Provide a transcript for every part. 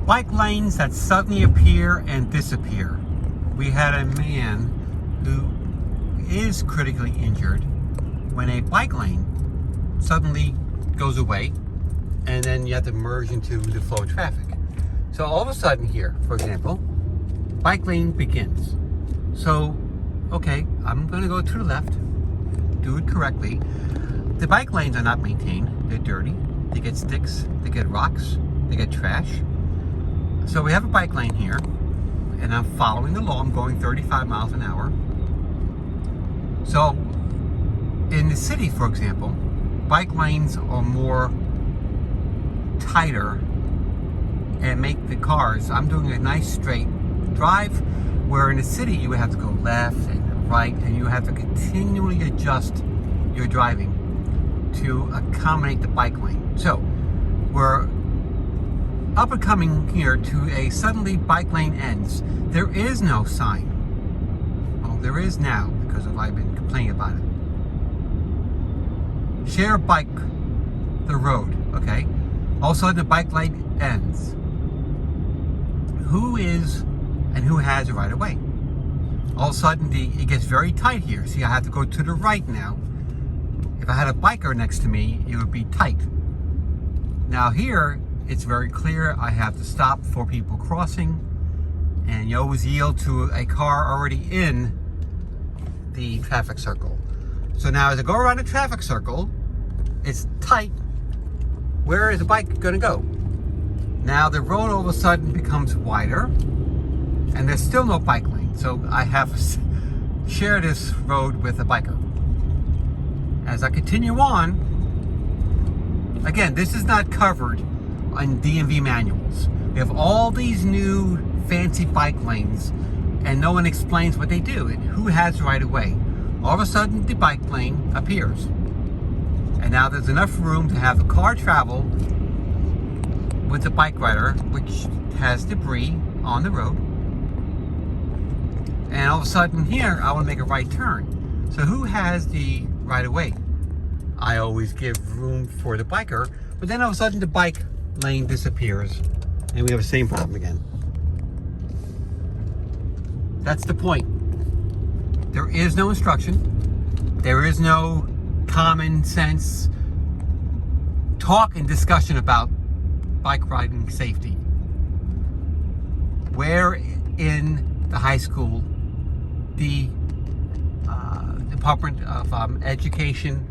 Bike lanes that suddenly appear and disappear. We had a man who is critically injured when a bike lane suddenly goes away and then you have to merge into the flow of traffic. So all of a sudden here, for example, bike lane begins. So, okay, I'm gonna go to the left, do it correctly. The bike lanes are not maintained, they're dirty, they get sticks, they get rocks, they get trash. So we have a bike lane here, and I'm following the law. I'm going 35 miles an hour. So in the city, for example, bike lanes are more tighter and make the cars, I'm doing a nice straight drive, where in the city you would have to go left and right, and you have to continually adjust your driving to accommodate the bike lane. So we're up and coming here to a suddenly bike lane ends. There is no sign. Well, there is now because I've been complaining about it. Share bike the road, okay? All of a sudden the bike lane ends. Who is and who has the right of way? All of a sudden it gets very tight here. See, I have to go to the right now. If I had a biker next to me, it would be tight. Now here, it's very clear I have to stop for people crossing, and you always yield to a car already in the traffic circle. So now as I go around the traffic circle, it's tight. Where is the bike gonna go? Now the road all of a sudden becomes wider, and there's still no bike lane. So I have to share this road with a biker. As I continue on, again, this is not covered on DMV manuals. We have all these new fancy bike lanes, and no one explains what they do and who has the right of way. All of a sudden, the bike lane appears, and now there's enough room to have the car travel with the bike rider, which has debris on the road. And all of a sudden, here I want to make a right turn. So who has the right of way? I always give room for the biker, but then all of a sudden the bike lane disappears and we have the same problem again. That's the point. There is no instruction. There is no common sense talk and discussion about bike riding safety. Where in the high school, the Department of Education,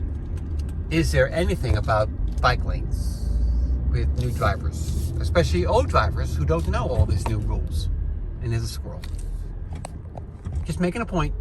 is there anything about bike lanes with new drivers, especially old drivers who don't know all these new rules? And there's a squirrel. Just making a point.